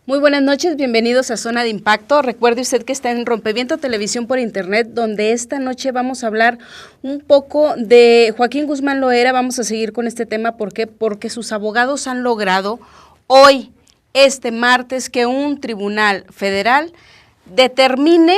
Muy buenas noches, bienvenidos a Zona de Impacto. Recuerde usted que está en Rompeviento Televisión por Internet, donde esta noche vamos a hablar un poco de Joaquín Guzmán Loera. Vamos a seguir con este tema, ¿por qué? Porque sus abogados han logrado hoy, este martes, que un tribunal federal determine,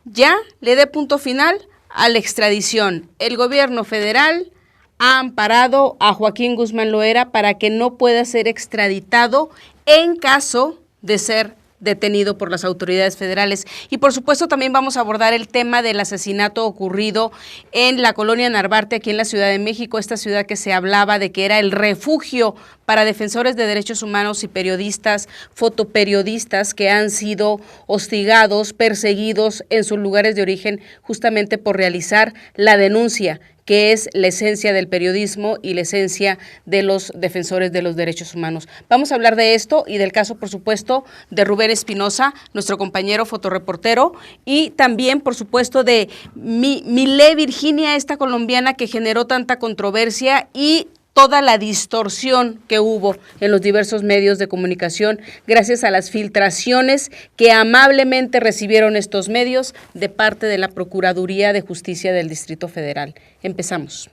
ya le dé punto final a la extradición. El gobierno federal ha amparado a Joaquín Guzmán Loera para que no pueda ser extraditado en caso de ser detenido por las autoridades federales. Y por supuesto también vamos a abordar el tema del asesinato ocurrido en la colonia Narvarte, aquí en la Ciudad de México, esta ciudad que se hablaba de que era el refugio para defensores de derechos humanos y periodistas, fotoperiodistas que han sido hostigados, perseguidos en sus lugares de origen justamente por realizar la denuncia, que es la esencia del periodismo y la esencia de los defensores de los derechos humanos. Vamos a hablar de esto y del caso, por supuesto, de Rubén Espinosa, nuestro compañero fotoreportero, y también, por supuesto, de Milé Virginia, esta colombiana que generó tanta controversia y toda la distorsión que hubo en los diversos medios de comunicación gracias a las filtraciones que amablemente recibieron estos medios de parte de la Procuraduría de Justicia del Distrito Federal. Empezamos.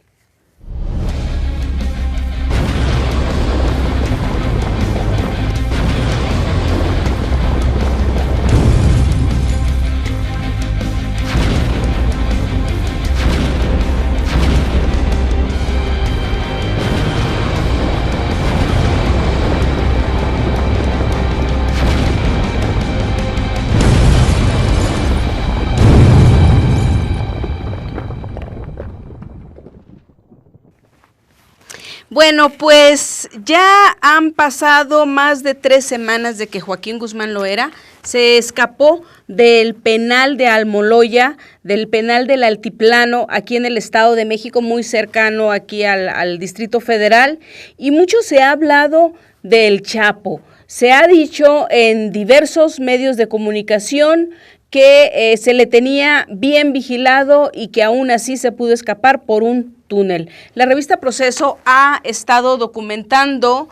Bueno, pues ya han pasado más de 3 semanas de que Joaquín Guzmán Loera se escapó del penal de Almoloya, del penal del Altiplano, aquí en el Estado de México, muy cercano aquí al Distrito Federal, y mucho se ha hablado del Chapo. Se ha dicho en diversos medios de comunicación que se le tenía bien vigilado y que aún así se pudo escapar por un túnel. La revista Proceso ha estado documentando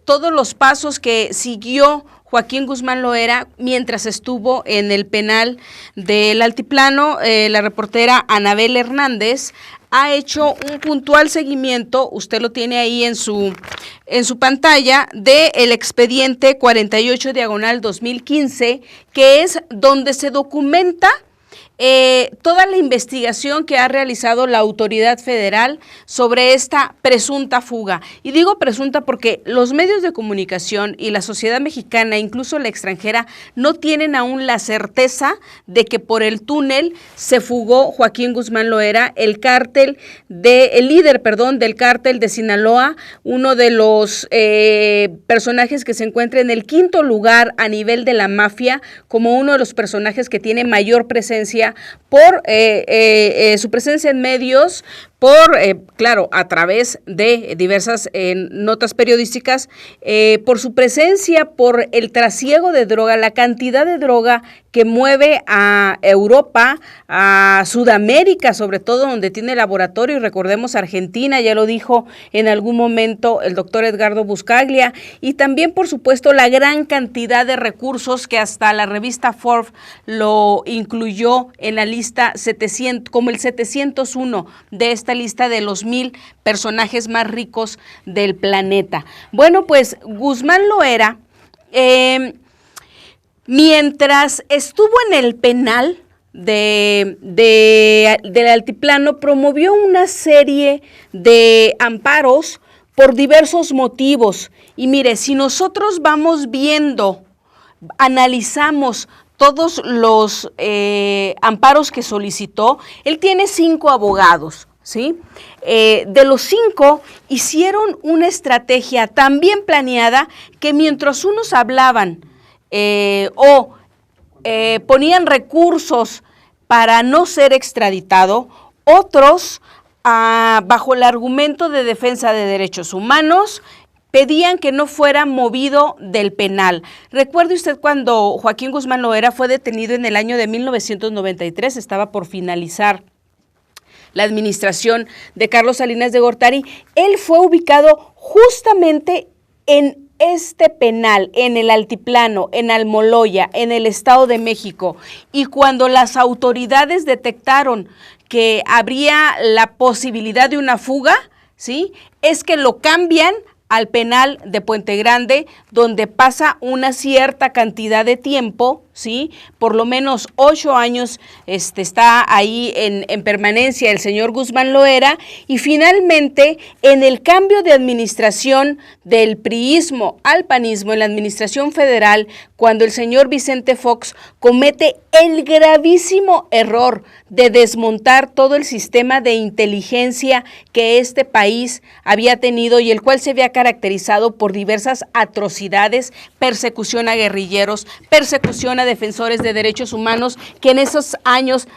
todos los pasos que siguió Joaquín Guzmán Loera mientras estuvo en el penal del Altiplano. La reportera Anabel Hernández ha hecho un puntual seguimiento, usted lo tiene ahí en su pantalla, del expediente 48/2015, que es donde se documenta toda la investigación que ha realizado la autoridad federal sobre esta presunta fuga. Y digo presunta porque los medios de comunicación y la sociedad mexicana, incluso la extranjera, no tienen aún la certeza de que por el túnel se fugó Joaquín Guzmán Loera, el líder del cártel de Sinaloa, uno de los personajes que se encuentra en el 5º lugar a nivel de la mafia, como uno de los personajes que tiene mayor presencia por su presencia en medios, claro, a través de diversas notas periodísticas, por su presencia, por el trasiego de droga, la cantidad de droga que mueve a Europa, a Sudamérica, sobre todo donde tiene laboratorio, y recordemos Argentina, ya lo dijo en algún momento el doctor Edgardo Buscaglia, y también, por supuesto, la gran cantidad de recursos que hasta la revista Forbes lo incluyó en la lista 700, como el 701 de esta lista de los 1000 personajes más ricos del planeta. Bueno, pues Guzmán Loera, mientras estuvo en el penal del Altiplano, promovió una serie de amparos por diversos motivos. Y mire, si nosotros vamos viendo, analizamos todos los amparos que solicitó, él tiene 5 abogados, ¿sí? De los 5 hicieron una estrategia tan bien planeada que mientras unos hablaban ponían recursos para no ser extraditado, otros, bajo el argumento de defensa de derechos humanos, pedían que no fuera movido del penal. Recuerde usted cuando Joaquín Guzmán Loera fue detenido en el año de 1993, estaba por finalizar la administración de Carlos Salinas de Gortari, él fue ubicado justamente en este penal en el Altiplano, en Almoloya, en el Estado de México, y cuando las autoridades detectaron que habría la posibilidad de una fuga, ¿sí?, es que lo cambian al penal de Puente Grande, donde pasa una cierta cantidad de tiempo, ¿sí? Por lo menos 8 años está ahí en permanencia el señor Guzmán Loera, y finalmente en el cambio de administración del priismo al panismo en la administración federal, cuando el señor Vicente Fox comete el gravísimo error de desmontar todo el sistema de inteligencia que este país había tenido y el cual se había caracterizado por diversas atrocidades, persecución a guerrilleros, persecución a defensores de derechos humanos, que en esos años,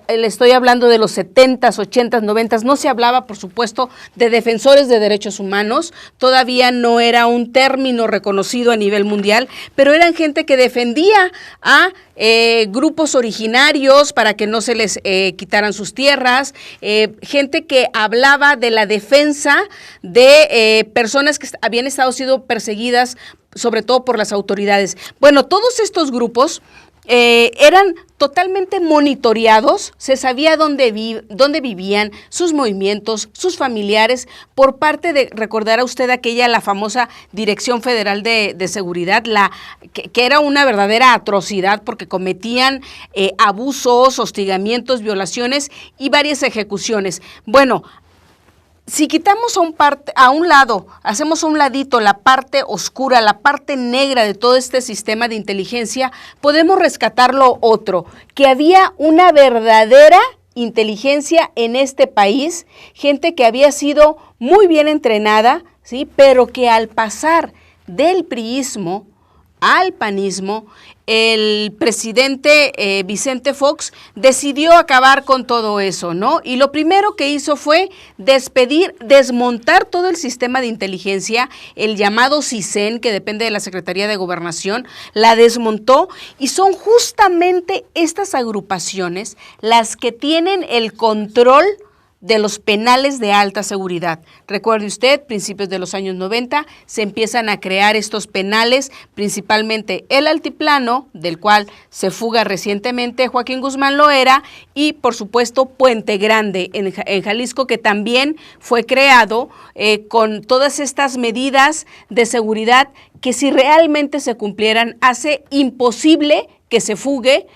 le estoy hablando de los 70s, 80s, 90s, no se hablaba, por supuesto, de defensores de derechos humanos, todavía no era un término reconocido a nivel mundial, pero eran gente que defendía a grupos originarios para que no se les quitaran sus tierras, gente que hablaba de la defensa de personas que habían estado siendo perseguidas, sobre todo por las autoridades. Bueno, todos estos grupos eran totalmente monitoreados, se sabía dónde vivían, sus movimientos, sus familiares, por parte de, recordará usted la famosa Dirección Federal de Seguridad, que era una verdadera atrocidad porque cometían abusos, hostigamientos, violaciones y varias ejecuciones. Bueno, si quitamos a un lado, hacemos a un ladito la parte oscura, la parte negra de todo este sistema de inteligencia, podemos rescatar lo otro, que había una verdadera inteligencia en este país, gente que había sido muy bien entrenada, ¿sí?, pero que al pasar del priismo al panismo, el presidente Vicente Fox decidió acabar con todo eso, ¿no? Y lo primero que hizo fue desmontar todo el sistema de inteligencia, el llamado CISEN, que depende de la Secretaría de Gobernación, la desmontó, y son justamente estas agrupaciones las que tienen el control de los penales de alta seguridad. Recuerde usted, principios de los años 90, se empiezan a crear estos penales, principalmente el Altiplano, del cual se fuga recientemente Joaquín Guzmán Loera, y por supuesto Puente Grande, en Jalisco, que también fue creado con todas estas medidas de seguridad que, si realmente se cumplieran, hace imposible que se fugue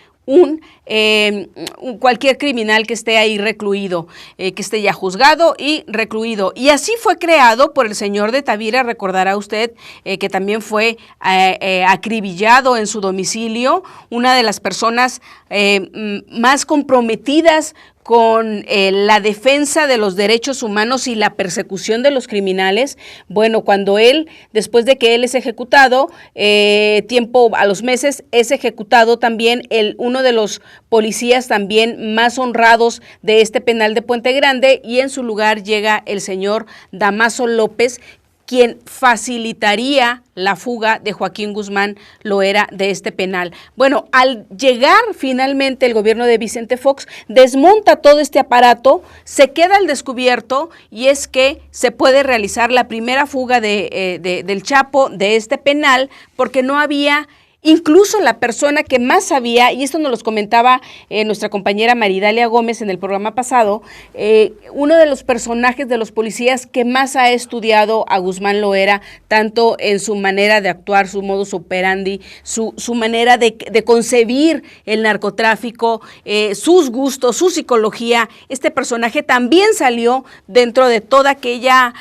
cualquier criminal que esté ahí recluido, que esté ya juzgado y recluido. Y así fue creado por el señor de Tavira, recordará usted, que también fue acribillado en su domicilio, una de las personas más comprometidas con la defensa de los derechos humanos y la persecución de los criminales. Bueno, cuando él, después de que él es ejecutado, a los meses, es ejecutado también uno de los policías también más honrados de este penal de Puente Grande, y en su lugar llega el señor Damaso López, quien facilitaría la fuga de Joaquín Guzmán Loera de este penal. Bueno, al llegar finalmente el gobierno de Vicente Fox, desmonta todo este aparato, se queda al descubierto, y es que se puede realizar la primera fuga del Chapo de este penal, porque no había. Incluso la persona que más sabía, y esto nos lo comentaba nuestra compañera Maridalia Gómez en el programa pasado, uno de los personajes de los policías que más ha estudiado a Guzmán Loera, tanto en su manera de actuar, su modus operandi, su manera de concebir el narcotráfico, sus gustos, su psicología. Este personaje también salió dentro de toda aquella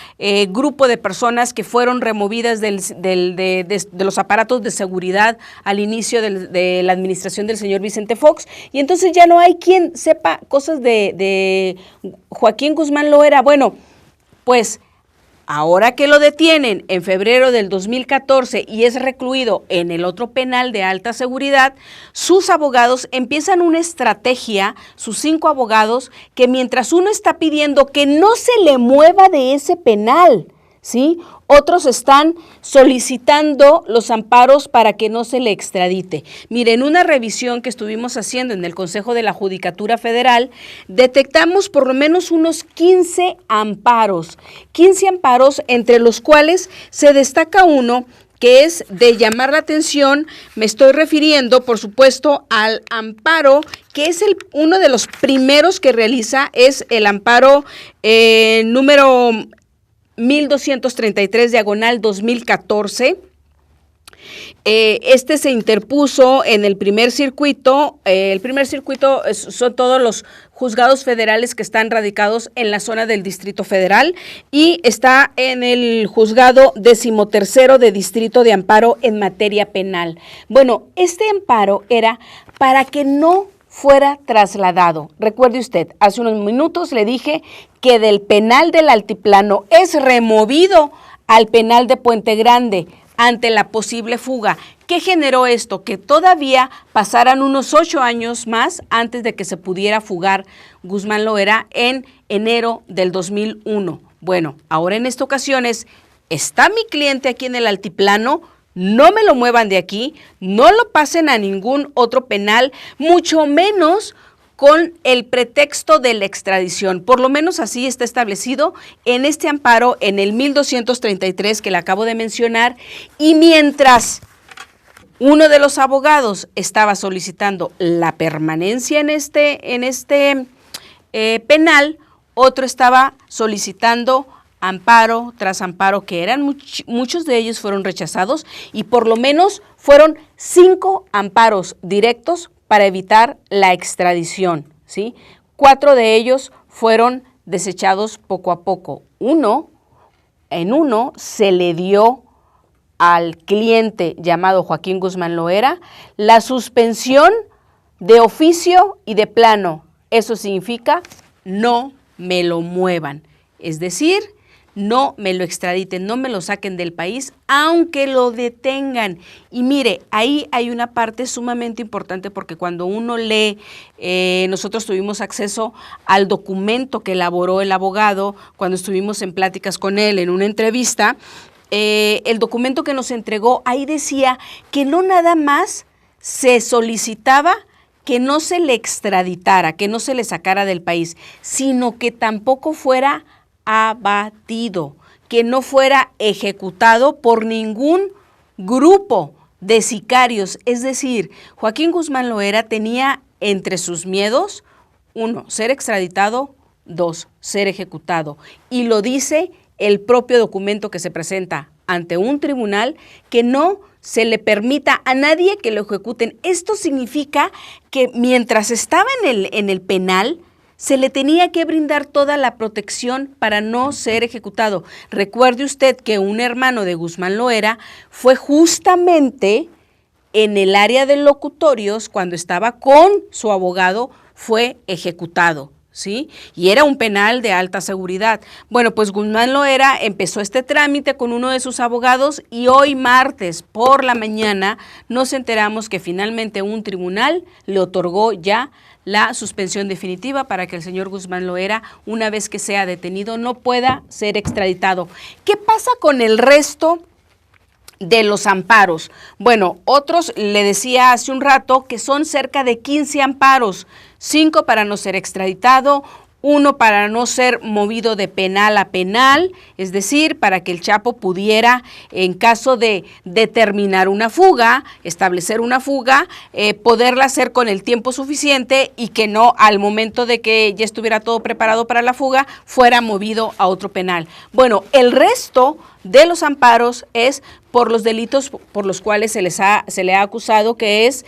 grupo de personas que fueron removidas de los aparatos de seguridad al inicio de la administración del señor Vicente Fox, y entonces ya no hay quien sepa cosas de Joaquín Guzmán Loera. Bueno, pues ahora que lo detienen en febrero del 2014 y es recluido en el otro penal de alta seguridad, sus abogados empiezan una estrategia, sus 5 abogados, que mientras uno está pidiendo que no se le mueva de ese penal, ¿sí?, otros están solicitando los amparos para que no se le extradite. Miren, una revisión que estuvimos haciendo en el Consejo de la Judicatura Federal, detectamos por lo menos unos 15 amparos, entre los cuales se destaca uno que es de llamar la atención. Me estoy refiriendo, por supuesto, al amparo, que es uno de los primeros que realiza, es el amparo número 1233 diagonal 2014. Este se interpuso en el primer circuito. El primer circuito son todos los juzgados federales que están radicados en la zona del Distrito Federal, y está en el juzgado 13º de Distrito de Amparo en materia penal. Bueno, este amparo era para que no fuera trasladado. Recuerde usted, hace unos minutos le dije que del penal del Altiplano es removido al penal de Puente Grande ante la posible fuga. ¿Qué generó esto? Que todavía pasaran unos 8 años más antes de que se pudiera fugar Guzmán Loera en enero del 2001. Bueno, ahora en esta ocasión está mi cliente aquí en el Altiplano, no me lo muevan de aquí, no lo pasen a ningún otro penal, mucho menos con el pretexto de la extradición. Por lo menos así está establecido en este amparo, en el 1233 que le acabo de mencionar, y mientras uno de los abogados estaba solicitando la permanencia en este penal, otro estaba solicitando amparo tras amparo, que eran muchos de ellos fueron rechazados, y por lo menos fueron 5 amparos directos para evitar la extradición, ¿sí? 4 de ellos fueron desechados poco a poco. En uno se le dio al cliente llamado Joaquín Guzmán Loera la suspensión de oficio y de plano. Eso significa no me lo muevan, es decir, no me lo extraditen, no me lo saquen del país, aunque lo detengan. Y mire, ahí hay una parte sumamente importante, porque cuando uno lee, nosotros tuvimos acceso al documento que elaboró el abogado cuando estuvimos en pláticas con él en una entrevista. El documento que nos entregó, ahí decía que no nada más se solicitaba que no se le extraditara, que no se le sacara del país, sino que tampoco fuera abatido, que no fuera ejecutado por ningún grupo de sicarios. Es decir, Joaquín Guzmán Loera tenía entre sus miedos, 1, ser extraditado, 2, ser ejecutado. Y lo dice el propio documento que se presenta ante un tribunal, que no se le permita a nadie que lo ejecuten. Esto significa que mientras estaba en el penal, se le tenía que brindar toda la protección para no ser ejecutado. Recuerde usted que un hermano de Guzmán Loera fue justamente en el área de locutorios, cuando estaba con su abogado, fue ejecutado, ¿sí? Y era un penal de alta seguridad. Bueno, pues Guzmán Loera empezó este trámite con uno de sus abogados, y hoy martes por la mañana nos enteramos que finalmente un tribunal le otorgó ya la suspensión definitiva para que el señor Guzmán Loera, una vez que sea detenido, no pueda ser extraditado. ¿Qué pasa con el resto de los amparos? Bueno, otros, le decía hace un rato, que son cerca de 15 amparos, 5 para no ser extraditado, 1 para no ser movido de penal a penal, es decir, para que el Chapo pudiera, en caso de determinar una fuga, establecer una fuga, poderla hacer con el tiempo suficiente, y que no, al momento de que ya estuviera todo preparado para la fuga, fuera movido a otro penal. Bueno, el resto de los amparos es por los delitos por los cuales se le ha acusado, que es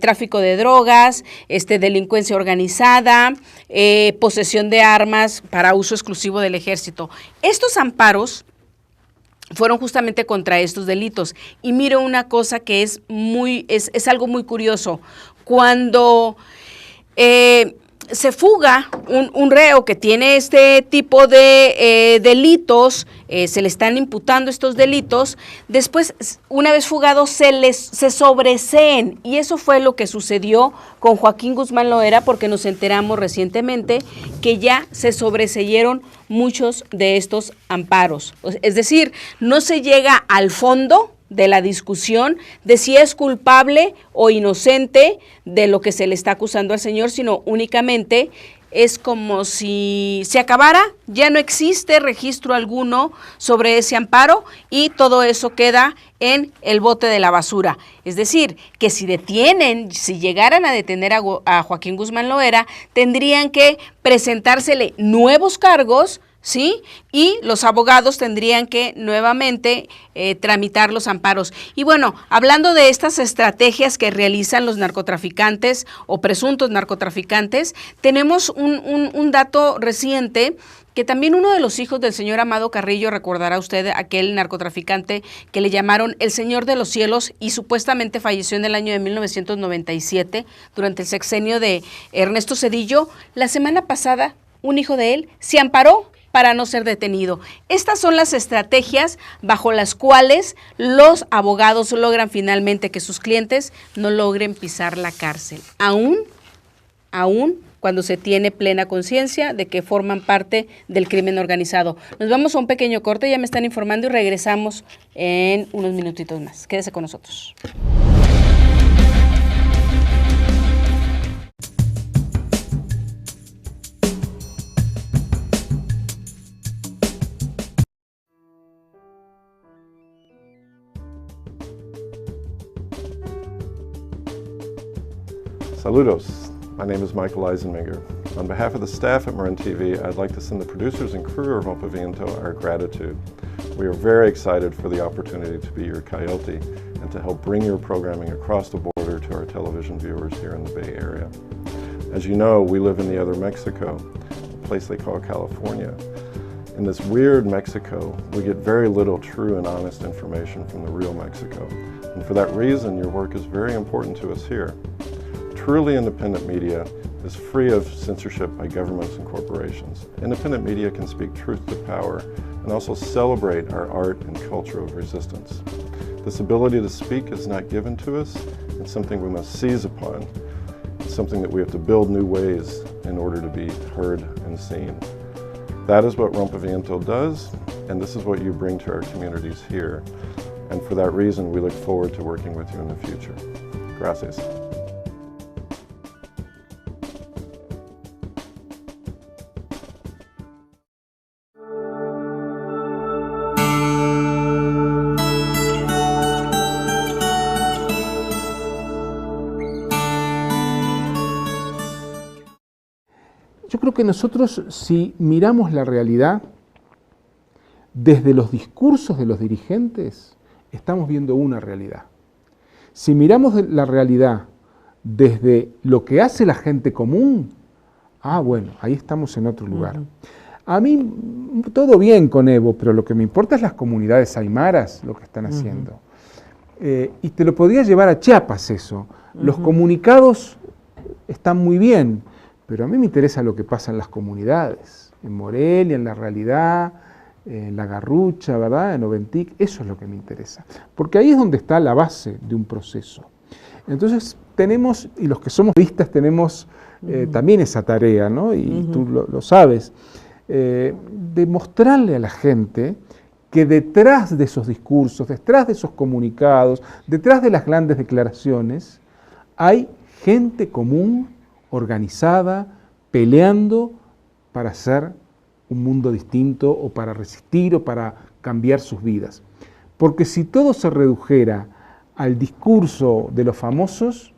tráfico de drogas, delincuencia organizada, posesión de armas para uso exclusivo del ejército. Estos amparos fueron justamente contra estos delitos. Y mire una cosa que es algo muy curioso. Cuando se fuga un reo que tiene este tipo de delitos, se le están imputando estos delitos, después, una vez fugado, se sobreseen, y eso fue lo que sucedió con Joaquín Guzmán Loera, porque nos enteramos recientemente que ya se sobreseyeron muchos de estos amparos. Es decir, no se llega al fondo de la discusión de si es culpable o inocente de lo que se le está acusando al señor, sino únicamente es como si se acabara, ya no existe registro alguno sobre ese amparo y todo eso queda en el bote de la basura. Es decir, que si llegaran a detener a Joaquín Guzmán Loera, tendrían que presentársele nuevos cargos, ¿sí? Y los abogados tendrían que nuevamente tramitar los amparos. Y bueno, hablando de estas estrategias que realizan los narcotraficantes o presuntos narcotraficantes, tenemos un dato reciente que también uno de los hijos del señor Amado Carrillo, recordará usted aquel narcotraficante que le llamaron el Señor de los Cielos y supuestamente falleció en el año de 1997 durante el sexenio de Ernesto Zedillo. La semana pasada, un hijo de él se amparó para no ser detenido. Estas son las estrategias bajo las cuales los abogados logran finalmente que sus clientes no logren pisar la cárcel, aún cuando se tiene plena conciencia de que forman parte del crimen organizado. Nos vamos a un pequeño corte, ya me están informando y regresamos en unos minutitos más. Quédese con nosotros. Saludos. My name is Michael Eisenmenger. On behalf of the staff at Marin TV, I'd like to send the producers and crew of Rompaviento our gratitude. We are very excited for the opportunity to be your coyote and to help bring your programming across the border to our television viewers here in the Bay Area. As you know, we live in the other Mexico, a place they call California. In this weird Mexico, we get very little true and honest information from the real Mexico. And for that reason, your work is very important to us here. Truly independent media is free of censorship by governments and corporations. Independent media can speak truth to power and also celebrate our art and culture of resistance. This ability to speak is not given to us. It's something we must seize upon. It's something that we have to build new ways in order to be heard and seen. That is what Rompaviento does, and this is what you bring to our communities here. And for that reason, we look forward to working with you in the future. Gracias. Yo creo que nosotros, si miramos la realidad desde los discursos de los dirigentes, estamos viendo una realidad. Si miramos la realidad desde lo que hace la gente común, bueno, ahí estamos en otro lugar. A mí, todo bien con Evo, pero lo que me importa es las comunidades aymaras, lo que están haciendo. Y te lo podría llevar a Chiapas eso. Los comunicados están muy bien, pero a mí me interesa lo que pasa en las comunidades, en Morelia, en La Realidad, en La Garrucha, ¿verdad? En Oventic, eso es lo que me interesa. Porque ahí es donde está la base de un proceso. Entonces tenemos, y los que somos periodistas tenemos también esa tarea, ¿no? Y tú lo sabes, de mostrarle a la gente que detrás de esos discursos, detrás de esos comunicados, detrás de las grandes declaraciones, hay gente común, organizada, peleando para hacer un mundo distinto o para resistir o para cambiar sus vidas. Porque si todo se redujera al discurso de los famosos,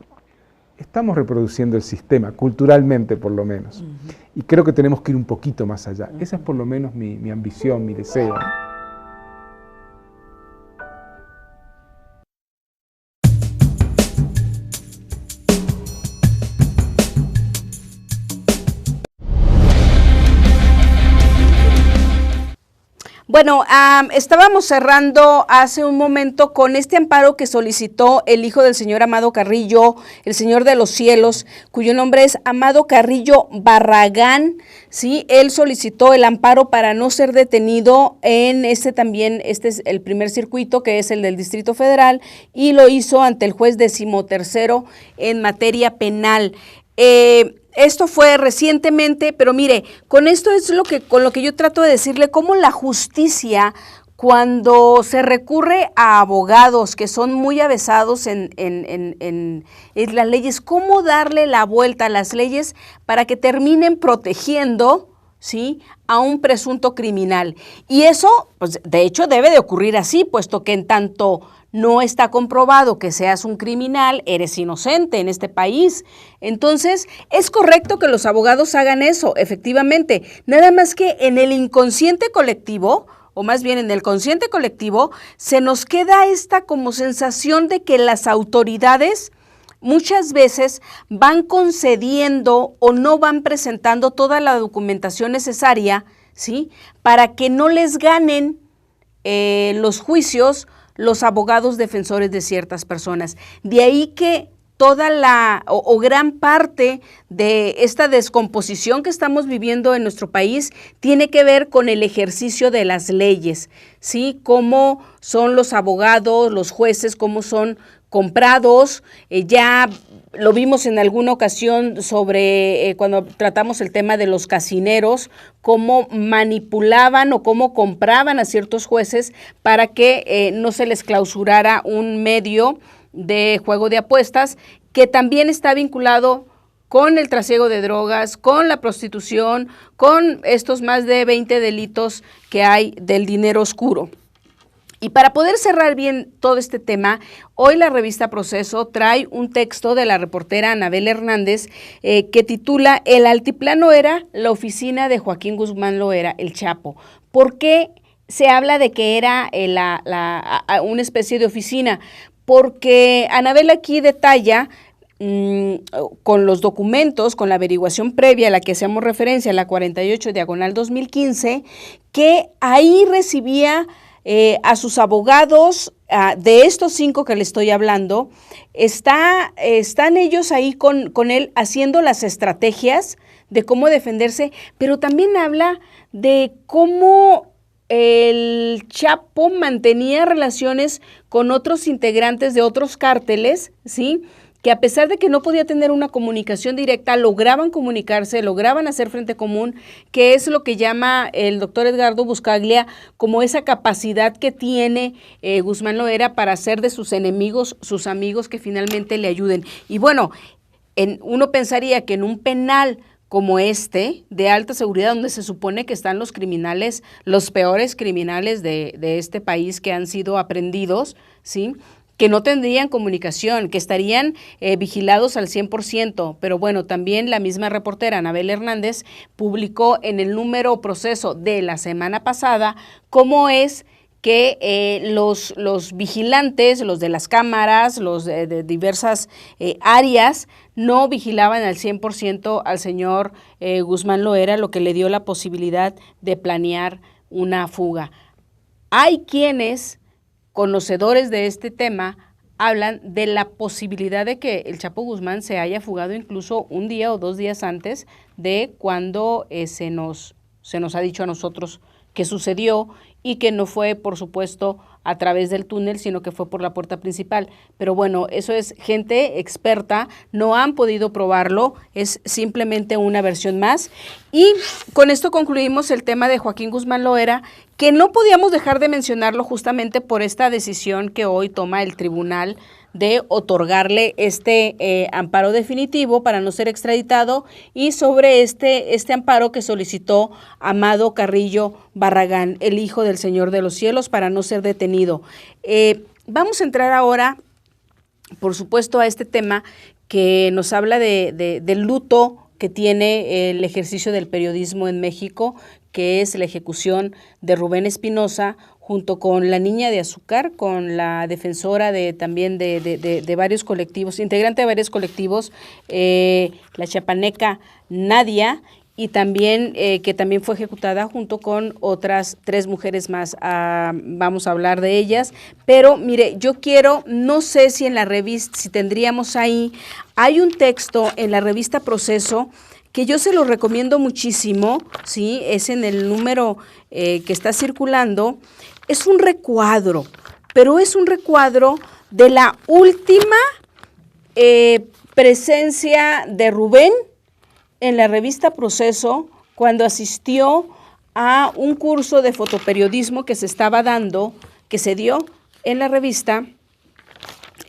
estamos reproduciendo el sistema, culturalmente por lo menos. Y creo que tenemos que ir un poquito más allá. Esa es por lo menos mi ambición, mi deseo. Bueno, estábamos cerrando hace un momento con este amparo que solicitó el hijo del señor Amado Carrillo, el Señor de los Cielos, cuyo nombre es Amado Carrillo Barragán, ¿sí? Él solicitó el amparo para no ser detenido en este es el primer circuito, que es el del Distrito Federal, y lo hizo ante el juez 13º en materia penal. Esto fue recientemente, pero mire, con esto es con lo que yo trato de decirle, cómo la justicia, cuando se recurre a abogados que son muy avesados en las leyes, cómo darle la vuelta a las leyes para que terminen protegiendo, ¿sí?, a un presunto criminal. Y eso, pues, de hecho, debe de ocurrir así, puesto que en tanto no está comprobado que seas un criminal, eres inocente en este país. Entonces, es correcto que los abogados hagan eso, efectivamente. Nada más que en el inconsciente colectivo, o más bien en el consciente colectivo, se nos queda esta como sensación de que las autoridades muchas veces van concediendo o no van presentando toda la documentación necesaria, ¿sí?, para que no les ganen los juicios los abogados defensores de ciertas personas. De ahí que toda la o gran parte de esta descomposición que estamos viviendo en nuestro país tiene que ver con el ejercicio de las leyes, ¿sí? Cómo son los abogados, los jueces, cómo son comprados. Ya lo vimos en alguna ocasión sobre cuando tratamos el tema de los casineros, cómo manipulaban o cómo compraban a ciertos jueces para que no se les clausurara un medio de juego de apuestas, que también está vinculado con el trasiego de drogas, con la prostitución, con estos más de 20 delitos que hay del dinero oscuro. Y para poder cerrar bien todo este tema, hoy la revista Proceso trae un texto de la reportera Anabel Hernández que titula "El altiplano era la oficina de Joaquín Guzmán Loera, el Chapo". ¿Por qué se habla de que era una especie de oficina? Porque Anabel aquí detalla con los documentos, con la averiguación previa a la que hacemos referencia, la 48/2015, que ahí recibía a sus abogados, de estos 5 que le estoy hablando, están ellos ahí con él haciendo las estrategias de cómo defenderse, pero también habla de cómo el Chapo mantenía relaciones con otros integrantes de otros cárteles, ¿sí?, que a pesar de que no podía tener una comunicación directa, lograban comunicarse, lograban hacer frente común, que es lo que llama el doctor Edgardo Buscaglia como esa capacidad que tiene Guzmán Loera para hacer de sus enemigos sus amigos que finalmente le ayuden. Y bueno, uno pensaría que en un penal como este, de alta seguridad, donde se supone que están los criminales, los peores criminales de este país que han sido aprehendidos, ¿sí?, que no tendrían comunicación, que estarían vigilados al 100%, pero bueno, también la misma reportera Anabel Hernández publicó en el número Proceso de la semana pasada cómo es que los vigilantes, los de las cámaras, los de diversas áreas, no vigilaban al 100% al señor Guzmán Loera, lo que le dio la posibilidad de planear una fuga. Hay quienes, conocedores de este tema, hablan de la posibilidad de que el Chapo Guzmán se haya fugado incluso un día o 2 días antes de cuando se nos ha dicho a nosotros que sucedió, y que no fue, por supuesto, a través del túnel, sino que fue por la puerta principal. Pero bueno, eso es gente experta, no han podido probarlo, es simplemente una versión más. Y con esto concluimos el tema de Joaquín Guzmán Loera, que no podíamos dejar de mencionarlo justamente por esta decisión que hoy toma el tribunal de otorgarle este amparo definitivo para no ser extraditado, y sobre este amparo que solicitó Amado Carrillo Barragán, el hijo del Señor de los Cielos, para no ser detenido. Vamos a entrar ahora, por supuesto, a este tema que nos habla del luto que tiene el ejercicio del periodismo en México, que es la ejecución de Rubén Espinosa, junto con la Niña de Azúcar, con la defensora también de varios colectivos, integrante de varios colectivos, la chiapaneca Nadia, y también que también fue ejecutada junto con otras 3 mujeres más. Vamos a hablar de ellas, pero mire, yo quiero, no sé si en la revista, si tendríamos ahí, hay un texto en la revista Proceso que yo se lo recomiendo muchísimo, ¿sí? Es en el número que está circulando. Es un recuadro, pero es un recuadro de la última presencia de Rubén en la revista Proceso, cuando asistió a un curso de fotoperiodismo que se estaba dando, que se dio en la revista.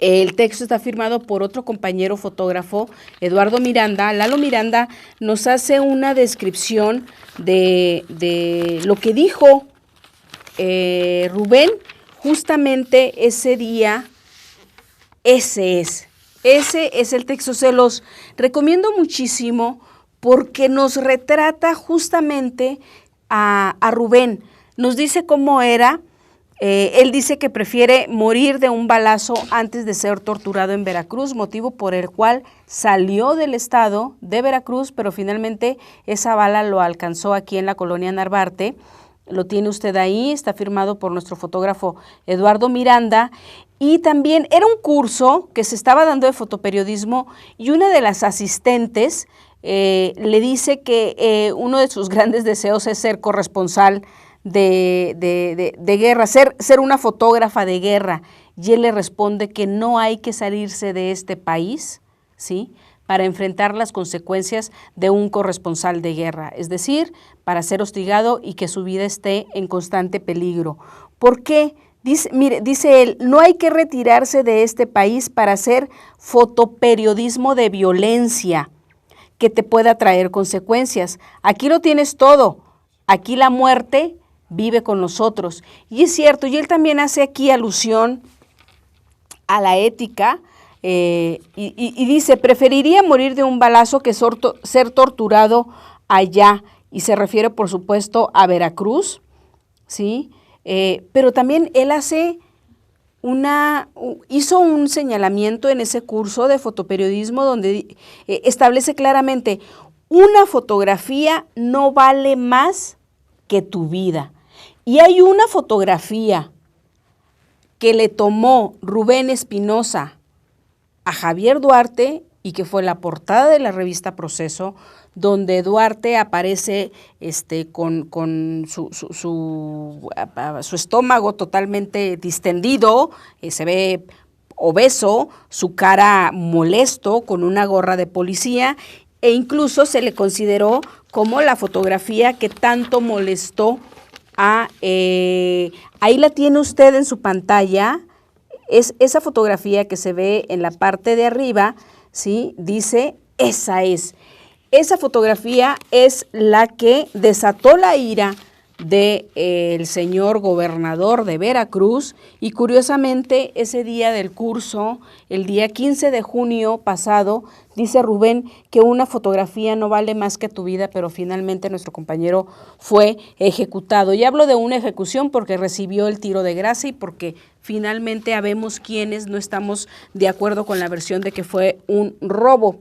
El texto está firmado por otro compañero fotógrafo, Eduardo Miranda. Lalo Miranda nos hace una descripción de lo que dijo Rubén justamente ese día. Ese es el texto. Se los recomiendo muchísimo porque nos retrata justamente a Rubén. Nos dice cómo era. Él dice que prefiere morir de un balazo antes de ser torturado en Veracruz, motivo por el cual salió del estado de Veracruz, pero finalmente esa bala lo alcanzó aquí en la colonia Narvarte. Lo tiene usted ahí, está firmado por nuestro fotógrafo Eduardo Miranda. Y también era un curso que se estaba dando de fotoperiodismo y una de las asistentes le dice que uno de sus grandes deseos es ser corresponsal de guerra, ser una fotógrafa de guerra, y él le responde que no hay que salirse de este país, ¿sí?, para enfrentar las consecuencias de un corresponsal de guerra, es decir, para ser hostigado y que su vida esté en constante peligro. ¿Por qué? Dice él, no hay que retirarse de este país para hacer fotoperiodismo de violencia que te pueda traer consecuencias. Aquí lo tienes todo, aquí la muerte vive con nosotros. Y es cierto, y él también hace aquí alusión a la ética y dice, preferiría morir de un balazo que ser torturado allá. Y se refiere, por supuesto, a Veracruz, ¿sí? Pero también él hizo un señalamiento en ese curso de fotoperiodismo donde establece claramente, una fotografía no vale más que tu vida. Y hay una fotografía que le tomó Rubén Espinosa a Javier Duarte y que fue la portada de la revista Proceso, donde Duarte aparece con su estómago totalmente distendido, se ve obeso, su cara molesto, con una gorra de policía, e incluso se le consideró como la fotografía que tanto molestó ahí la tiene usted en su pantalla, es esa fotografía que se ve en la parte de arriba, ¿sí? Dice, esa fotografía es la que desató la ira del señor gobernador de Veracruz, y curiosamente ese día del curso, el día 15 de junio pasado, dice Rubén que una fotografía no vale más que tu vida, pero finalmente nuestro compañero fue ejecutado. Y hablo de una ejecución porque recibió el tiro de gracia y porque finalmente habemos quienes no estamos de acuerdo con la versión de que fue un robo.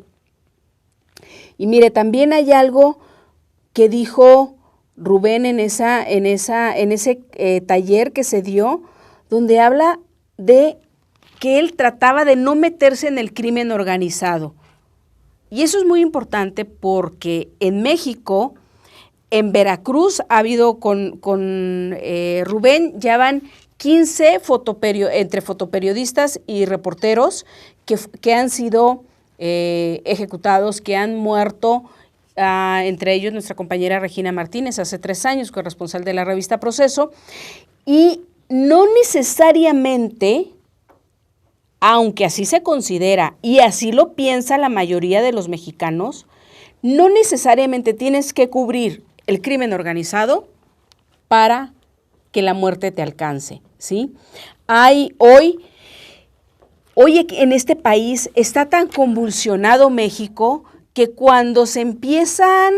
Y mire, también hay algo que dijo Rubén en ese taller que se dio, donde habla de que él trataba de no meterse en el crimen organizado. Y eso es muy importante porque en México, en Veracruz, ha habido con Rubén, ya van 15 entre fotoperiodistas y reporteros que han sido ejecutados, que han muerto. Entre ellos nuestra compañera Regina Martínez, hace 3 años, corresponsal de la revista Proceso, y no necesariamente, aunque así se considera y así lo piensa la mayoría de los mexicanos, no necesariamente tienes que cubrir el crimen organizado para que la muerte te alcance, ¿sí? Hoy en este país está tan convulsionado México que cuando se empiezan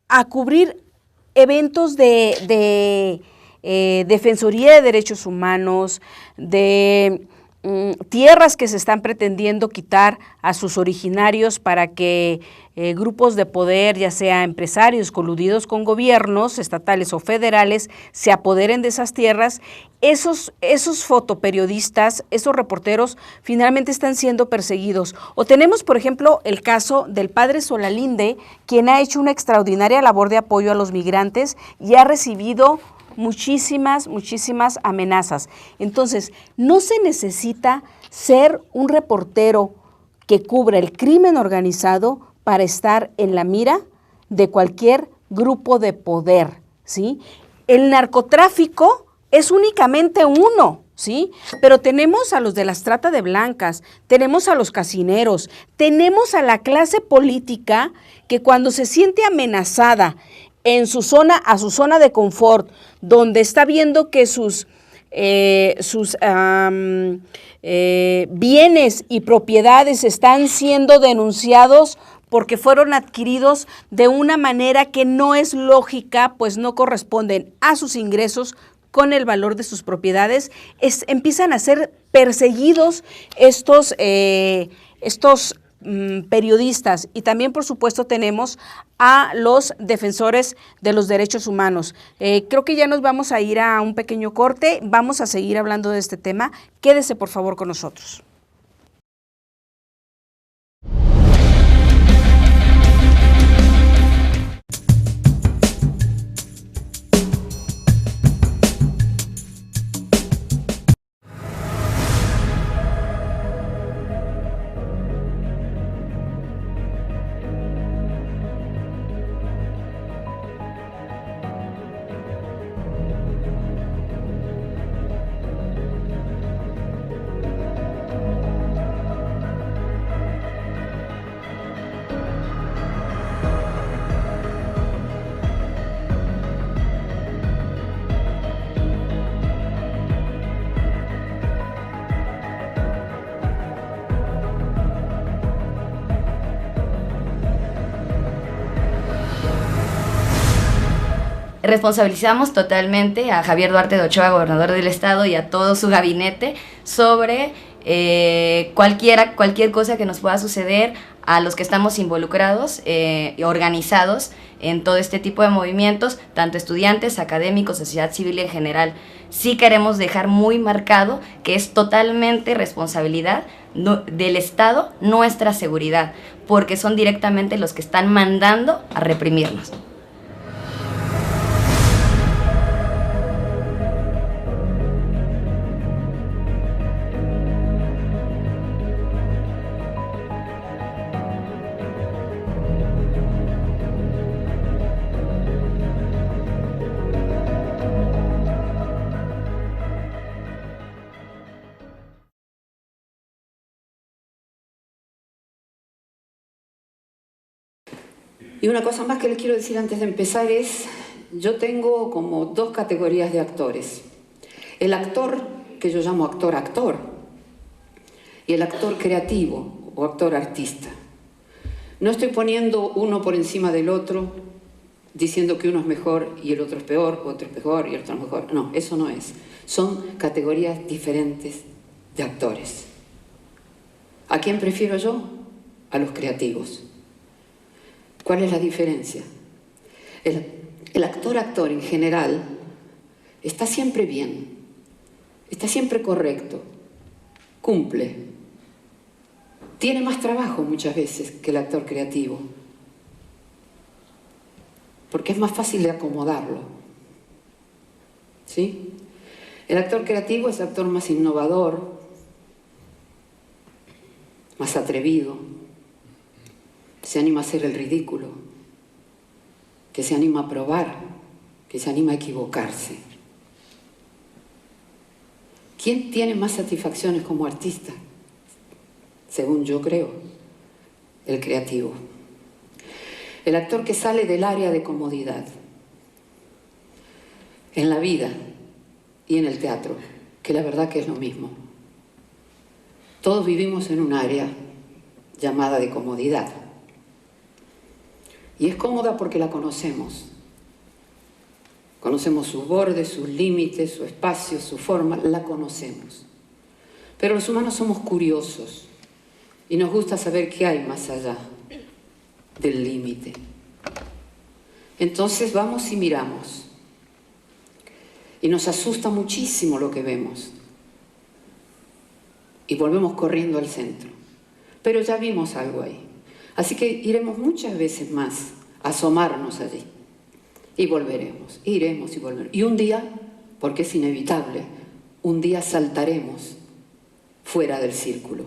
a cubrir eventos de Defensoría de Derechos Humanos, de tierras que se están pretendiendo quitar a sus originarios para que grupos de poder, ya sea empresarios coludidos con gobiernos estatales o federales, se apoderen de esas tierras, esos fotoperiodistas, esos reporteros, finalmente están siendo perseguidos. O tenemos, por ejemplo, el caso del padre Solalinde, quien ha hecho una extraordinaria labor de apoyo a los migrantes y ha recibido muchísimas amenazas. Entonces, no se necesita ser un reportero que cubra el crimen organizado para estar en la mira de cualquier grupo de poder, ¿sí? El narcotráfico es únicamente uno, ¿sí? Pero tenemos a los de las trata de blancas, tenemos a los casineros, tenemos a la clase política que cuando se siente amenazada en su zona, a su zona de confort, donde está viendo que sus bienes y propiedades están siendo denunciados porque fueron adquiridos de una manera que no es lógica, pues no corresponden a sus ingresos con el valor de sus propiedades, empiezan a ser perseguidos estos periodistas. Y también, por supuesto, tenemos a los defensores de los derechos humanos. Creo que ya nos vamos a ir a un pequeño corte, vamos a seguir hablando de este tema. Quédese, por favor, con nosotros. Responsabilizamos totalmente a Javier Duarte de Ochoa, gobernador del estado, y a todo su gabinete sobre cualquier cosa que nos pueda suceder a los que estamos involucrados y organizados en todo este tipo de movimientos, tanto estudiantes, académicos, sociedad civil en general. Sí queremos dejar muy marcado que es totalmente responsabilidad del Estado nuestra seguridad, porque son directamente los que están mandando a reprimirnos. Y una cosa más que les quiero decir antes de empezar es, yo tengo como dos categorías de actores. El actor, que yo llamo actor, y el actor creativo o actor artista. No estoy poniendo uno por encima del otro, diciendo que uno es mejor y el otro es peor, otro es mejor y el otro es mejor. No, eso no es. Son categorías diferentes de actores. ¿A quién prefiero yo? A los creativos. ¿Cuál es la diferencia? El actor en general está siempre bien, está siempre correcto, cumple. Tiene más trabajo muchas veces que el actor creativo, porque es más fácil de acomodarlo. ¿Sí? El actor creativo es el actor más innovador, más atrevido, se anima a hacer el ridículo, que se anima a probar, que se anima a equivocarse. ¿Quién tiene más satisfacciones como artista? Según yo creo, el creativo. El actor que sale del área de comodidad, en la vida y en el teatro, que la verdad que es lo mismo. Todos vivimos en un área llamada de comodidad. Y es cómoda porque la conocemos. Conocemos sus bordes, sus límites, su espacio, su forma, la conocemos. Pero los humanos somos curiosos y nos gusta saber qué hay más allá del límite. Entonces vamos y miramos. Y nos asusta muchísimo lo que vemos. Y volvemos corriendo al centro. Pero ya vimos algo ahí. Así que iremos muchas veces más a asomarnos allí. Y volveremos, iremos y volveremos. Y un día, porque es inevitable, un día saltaremos fuera del círculo.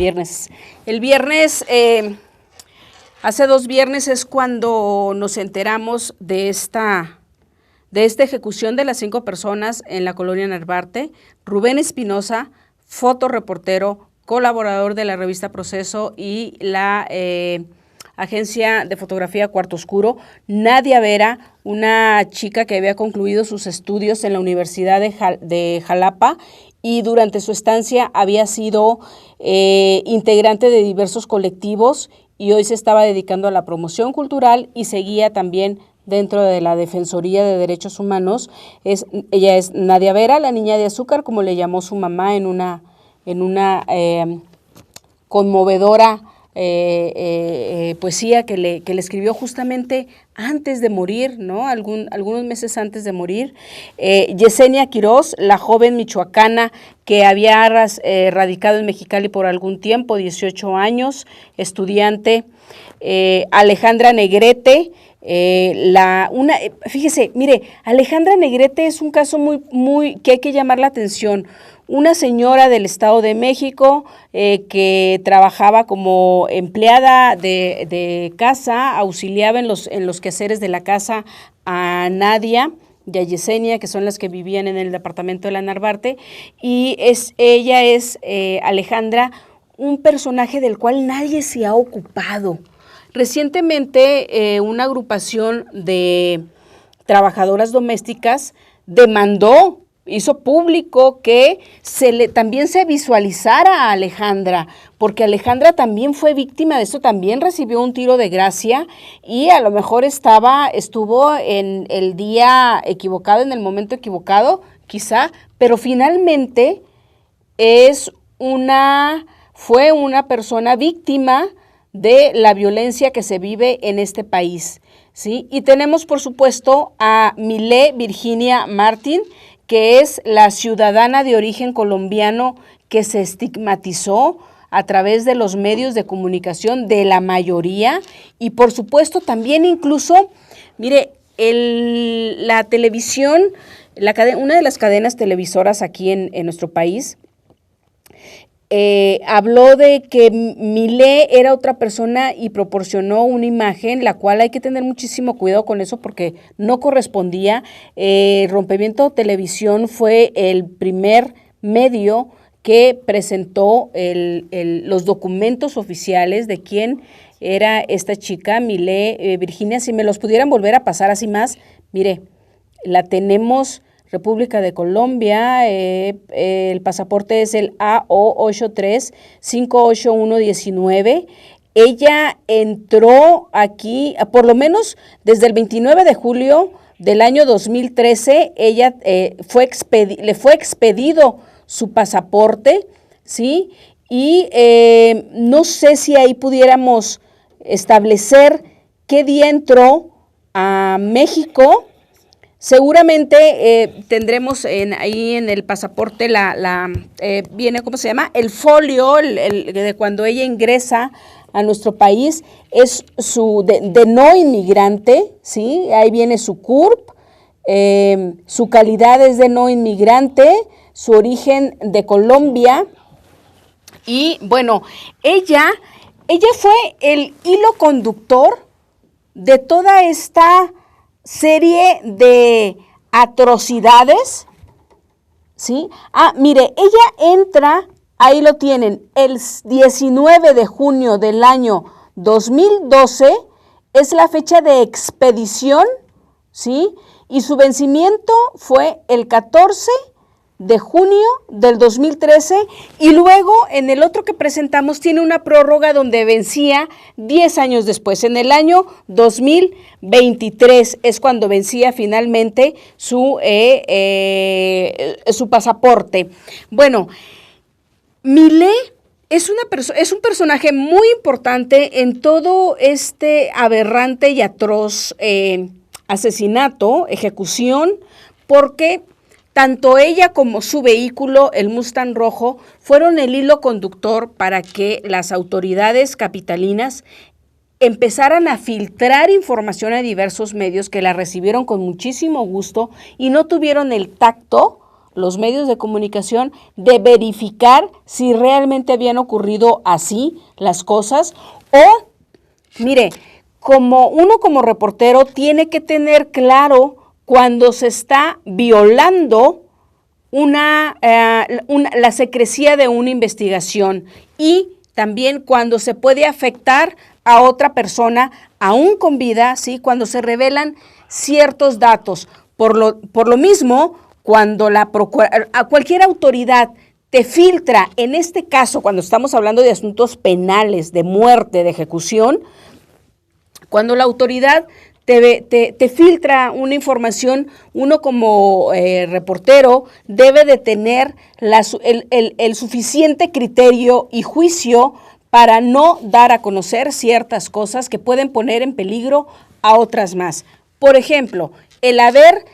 Viernes. El viernes, hace 2 viernes es cuando nos enteramos de esta ejecución de las 5 personas en la colonia Narvarte. Rubén Espinosa, fotoreportero, colaborador de la revista Proceso y la agencia de fotografía Cuarto Oscuro. Nadia Vera, una chica que había concluido sus estudios en la Universidad de Jalapa y durante su estancia había sido integrante de diversos colectivos y hoy se estaba dedicando a la promoción cultural y seguía también dentro de la Defensoría de Derechos Humanos. Ella es Nadia Vera, la niña de azúcar, como le llamó su mamá en una conmovedora poesía que le escribió justamente antes de morir, ¿no? Algunos meses antes de morir. Yesenia Quirós, la joven michoacana que había radicado en Mexicali por algún tiempo, 18 años, estudiante. Alejandra Negrete, fíjese, mire, Alejandra Negrete es un caso muy que hay que llamar la atención. Una señora del Estado de México que trabajaba como empleada de casa, auxiliaba en los quehaceres de la casa a Nadia y a Yesenia, que son las que vivían en el departamento de la Narvarte, y ella es Alejandra, un personaje del cual nadie se ha ocupado. Recientemente una agrupación de trabajadoras domésticas hizo público que también se visualizara a Alejandra, porque Alejandra también fue víctima de esto, también recibió un tiro de gracia y a lo mejor estuvo en el día equivocado, en el momento equivocado, quizá, pero finalmente fue una persona víctima de la violencia que se vive en este país, ¿sí? Y tenemos, por supuesto, a Milé Virginia Martín, que es la ciudadana de origen colombiano que se estigmatizó a través de los medios de comunicación de la mayoría y, por supuesto, también incluso, mire, la televisión, una de las cadenas televisoras aquí en nuestro país, habló de que Milé era otra persona y proporcionó una imagen, la cual hay que tener muchísimo cuidado con eso porque no correspondía. Rompeviento Televisión fue el primer medio que presentó los documentos oficiales de quién era esta chica, Milé Virginia. Si me los pudieran volver a pasar así más, mire, la tenemos... República de Colombia, el pasaporte es el AO83-58119. Ella entró aquí, por lo menos desde el 29 de julio del año 2013, ella le fue expedido su pasaporte, ¿sí? Y no sé si ahí pudiéramos establecer qué día entró a México. Seguramente tendremos ahí en el pasaporte viene, ¿cómo se llama? El folio de cuando ella ingresa a nuestro país, es de no inmigrante, ¿sí? Ahí viene su CURP, su calidad es de no inmigrante, su origen de Colombia. Y bueno, ella fue el hilo conductor de toda esta serie de atrocidades, ¿sí? Mire, ella entra, ahí lo tienen, el 19 de junio del año 2012, es la fecha de expedición, ¿sí? Y su vencimiento fue el 14 de junio del 2013 y luego en el otro que presentamos tiene una prórroga donde vencía 10 años después. En el año 2023 es cuando vencía finalmente su pasaporte. Bueno, Milé es un personaje muy importante en todo este aberrante y atroz asesinato, ejecución, porque tanto ella como su vehículo, el Mustang rojo, fueron el hilo conductor para que las autoridades capitalinas empezaran a filtrar información a diversos medios que la recibieron con muchísimo gusto y no tuvieron el tacto los medios de comunicación de verificar si realmente habían ocurrido así las cosas o, mire, como reportero tiene que tener claro cuando se está violando la secrecía de una investigación y también cuando se puede afectar a otra persona, aún con vida, ¿sí? Cuando se revelan ciertos datos. Por lo mismo, cuando a cualquier autoridad te filtra, en este caso, cuando estamos hablando de asuntos penales, de muerte, de ejecución, cuando la autoridad te filtra una información, uno como reportero debe de tener el suficiente criterio y juicio para no dar a conocer ciertas cosas que pueden poner en peligro a otras más. Por ejemplo, el haber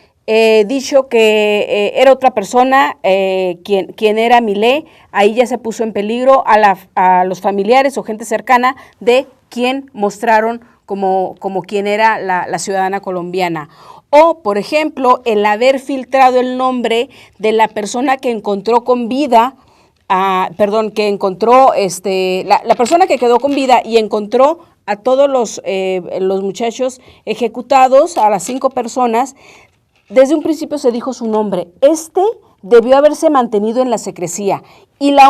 dicho que era otra persona quien era Milei, ahí ya se puso en peligro a los familiares o gente cercana de quien mostraron como quien era la ciudadana colombiana. O, por ejemplo, el haber filtrado el nombre de la persona que encontró con vida, la persona que quedó con vida y encontró a todos los muchachos ejecutados, a las 5 personas. Desde un principio se dijo su nombre. Debió haberse mantenido en la secrecía. Y la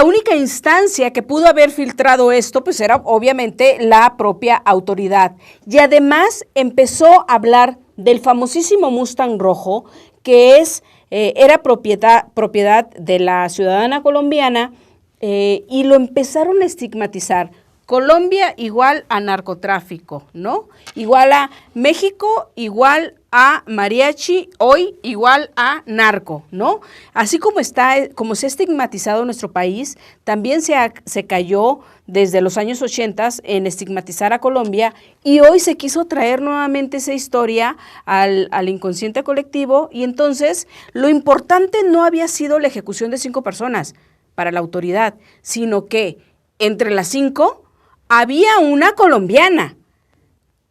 única instancia que pudo haber filtrado esto, pues era obviamente la propia autoridad. Y además empezó a hablar del famosísimo Mustang rojo, que era propiedad de la ciudadana colombiana, y lo empezaron a estigmatizar. Colombia igual a narcotráfico, ¿no? Igual a México, igual a mariachi, hoy igual a narco, ¿no? Así como se ha estigmatizado nuestro país, también se cayó desde los años 80 en estigmatizar a Colombia y hoy se quiso traer nuevamente esa historia al inconsciente colectivo y entonces lo importante no había sido la ejecución de 5 personas para la autoridad, sino que entre las 5 había una colombiana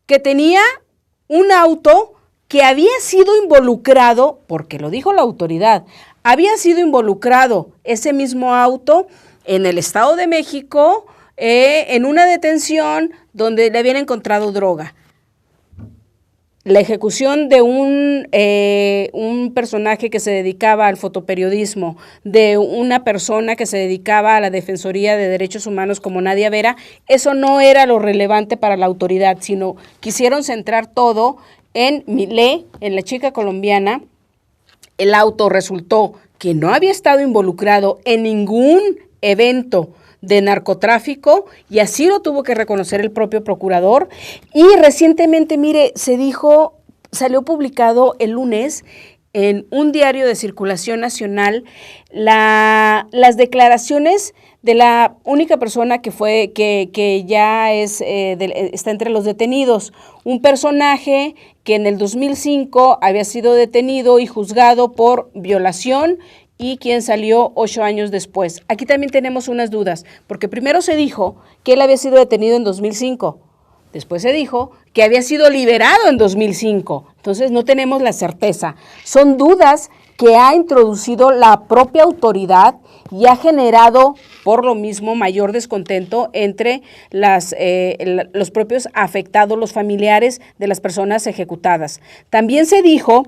que tenía un auto que había sido involucrado, porque lo dijo la autoridad, había sido involucrado ese mismo auto en el Estado de México, en una detención donde le habían encontrado droga. La ejecución de un personaje que se dedicaba al fotoperiodismo, de una persona que se dedicaba a la Defensoría de Derechos Humanos como Nadia Vera, eso no era lo relevante para la autoridad, sino quisieron centrar todo en Milei, en la chica colombiana. El auto resultó que no había estado involucrado en ningún evento de narcotráfico y así lo tuvo que reconocer el propio procurador. Y recientemente, mire, salió publicado el lunes en un diario de circulación nacional las declaraciones de la única persona que ya está entre los detenidos, un personaje que en el 2005 había sido detenido y juzgado por violación y quien salió 8 años después. Aquí también tenemos unas dudas, porque primero se dijo que él había sido detenido en 2005, después se dijo que había sido liberado en 2005, entonces no tenemos la certeza. Son dudas que ha introducido la propia autoridad y ha generado, por lo mismo, mayor descontento entre los propios afectados, los familiares de las personas ejecutadas. También se dijo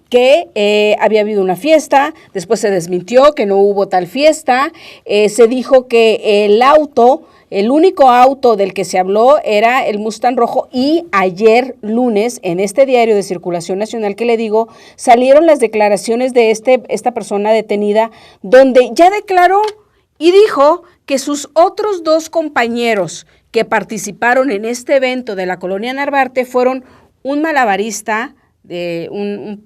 que había habido una fiesta, después se desmintió que no hubo tal fiesta, se dijo que el único auto del que se habló era el Mustang rojo y ayer lunes en este diario de circulación nacional que le digo, salieron las declaraciones de esta persona detenida donde ya declaró y dijo que sus otros 2 compañeros que participaron en este evento de la Colonia Narvarte fueron un malabarista, un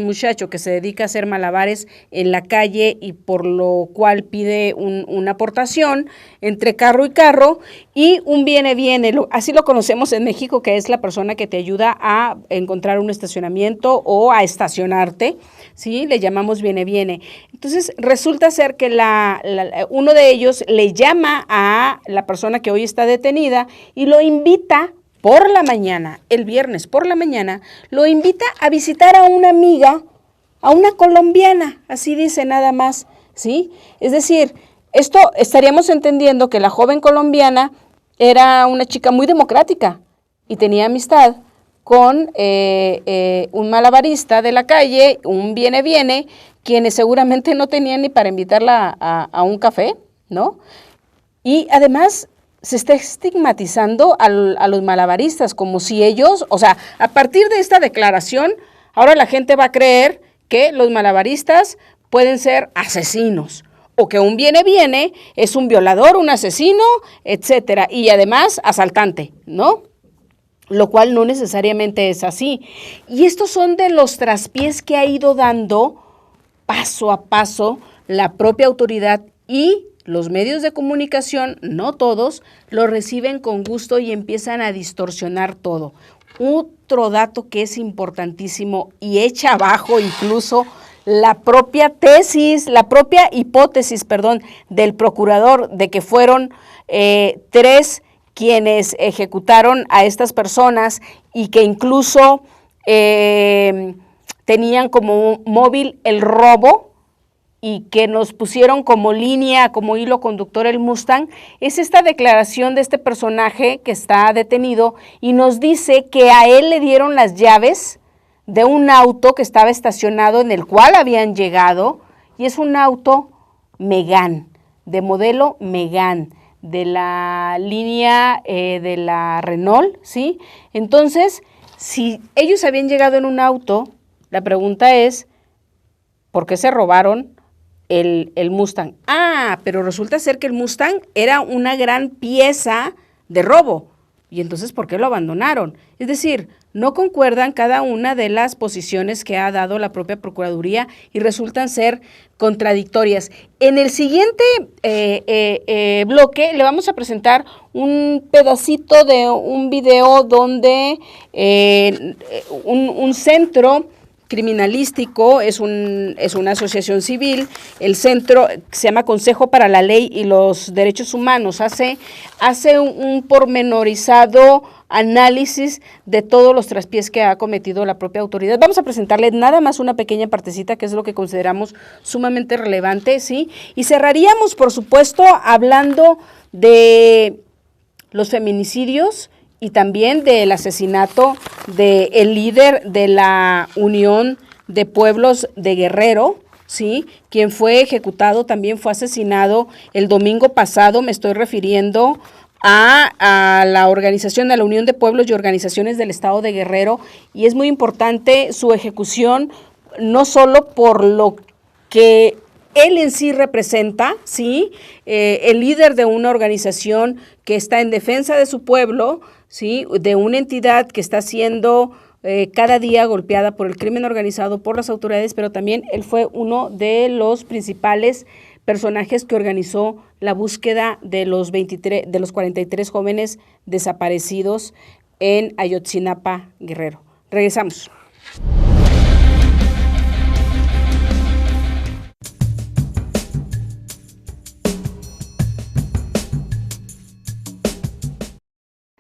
muchacho que se dedica a hacer malabares en la calle y por lo cual pide una aportación entre carro y carro, y un viene, así lo conocemos en México, que es la persona que te ayuda a encontrar un estacionamiento o a estacionarte, ¿sí? Le llamamos viene. Entonces resulta ser que uno de ellos le llama a la persona que hoy está detenida y lo invita por la mañana, el viernes por la mañana, lo invita a visitar a una amiga a una colombiana, así dice nada más, ¿sí? Es decir, esto estaríamos entendiendo que la joven colombiana era una chica muy democrática y tenía amistad con un malabarista de la calle, un viene, quienes seguramente no tenían ni para invitarla a un café, ¿no? Y además se está estigmatizando a los malabaristas como si ellos, o sea, a partir de esta declaración, ahora la gente va a creer que los malabaristas pueden ser asesinos o que un viene es un violador, un asesino, etcétera, y además asaltante, ¿no? Lo cual no necesariamente es así. Y estos son de los traspiés que ha ido dando paso a paso la propia autoridad, y los medios de comunicación, no todos, lo reciben con gusto y empiezan a distorsionar todo. Otro dato que es importantísimo y echa abajo incluso la propia hipótesis del procurador de que fueron 3 quienes ejecutaron a estas personas y que incluso tenían como móvil el robo y que nos pusieron como línea, como hilo conductor el Mustang, es esta declaración de este personaje que está detenido y nos dice que a él le dieron las llaves de un auto que estaba estacionado en el cual habían llegado, y es un auto Megane, de modelo Megane, de la línea de la Renault, ¿sí? Entonces, si ellos habían llegado en un auto, la pregunta es, ¿por qué se robaron el Mustang? Ah, pero resulta ser que el Mustang era una gran pieza de robo, y entonces, ¿por qué lo abandonaron? Es decir, no concuerdan cada una de las posiciones que ha dado la propia Procuraduría y resultan ser contradictorias. En el siguiente bloque le vamos a presentar un pedacito de un video donde un centro criminalístico, es una asociación civil, el centro se llama Consejo para la Ley y los Derechos Humanos, hace un pormenorizado análisis de todos los traspiés que ha cometido la propia autoridad. Vamos a presentarle nada más una pequeña partecita, que es lo que consideramos sumamente relevante, ¿sí? Y cerraríamos, por supuesto, hablando de los feminicidios y también del asesinato del líder de la Unión de Pueblos de Guerrero, ¿sí? Quien fue ejecutado, también fue asesinado el domingo pasado. Me estoy refiriendo a la organización, a la Unión de Pueblos y Organizaciones del Estado de Guerrero, y es muy importante su ejecución, no solo por lo que él en sí representa, ¿sí? El líder de una organización que está en defensa de su pueblo, ¿sí? De una entidad que está siendo cada día golpeada por el crimen organizado, por las autoridades, pero también él fue uno de los principales personajes que organizó la búsqueda de los 43 jóvenes desaparecidos en Ayotzinapa, Guerrero. Regresamos.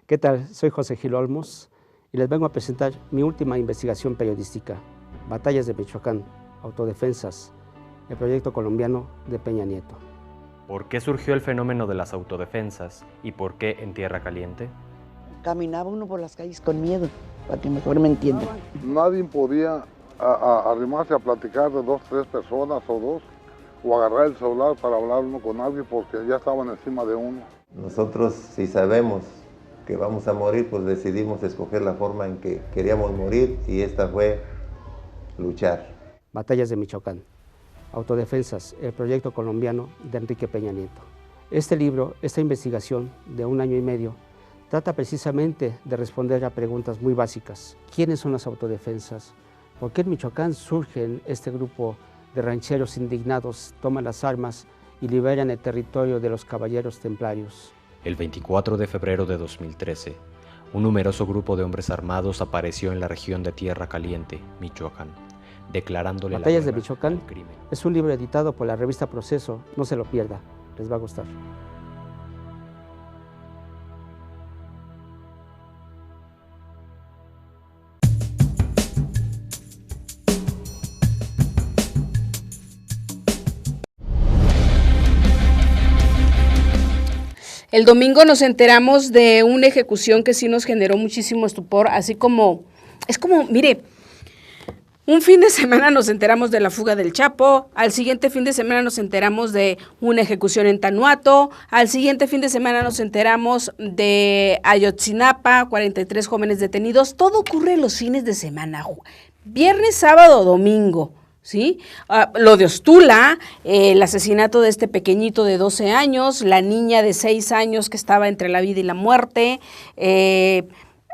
¿Qué tal? Soy José Gil Olmos y les vengo a presentar mi última investigación periodística, Batallas de Michoacán, Autodefensas, el proyecto colombiano de Peña Nieto. ¿Por qué surgió el fenómeno de las autodefensas y por qué en Tierra Caliente? Caminaba uno por las calles con miedo, para que mejor me entiendan. Nadie podía arrimarse a platicar de 2, 3 personas o 2, o agarrar el celular para hablar uno con alguien porque ya estaban encima de uno. Nosotros, si sabemos que vamos a morir, pues decidimos escoger la forma en que queríamos morir, y esta fue luchar. Batallas de Michoacán, Autodefensas, el proyecto colombiano de Enrique Peña Nieto. Este libro, esta investigación de 1 año y medio, trata precisamente de responder a preguntas muy básicas. ¿Quiénes son las autodefensas? ¿Por qué en Michoacán surge este grupo de rancheros indignados, toman las armas y liberan el territorio de los caballeros templarios? El 24 de febrero de 2013, un numeroso grupo de hombres armados apareció en la región de Tierra Caliente, Michoacán, declarándole Batallas la de Michoacán al crimen. Es un libro editado por la revista Proceso, no se lo pierda, les va a gustar. El domingo nos enteramos de una ejecución que sí nos generó muchísimo estupor, así como, es como, mire, un fin de semana nos enteramos de la fuga del Chapo, al siguiente fin de semana nos enteramos de una ejecución en Tanuato, al siguiente fin de semana nos enteramos de Ayotzinapa, 43 jóvenes detenidos. Todo ocurre los fines de semana, viernes, sábado, domingo, ¿sí? Lo de Ostula, el asesinato de este pequeñito de 12 años, la niña de 6 años que estaba entre la vida y la muerte,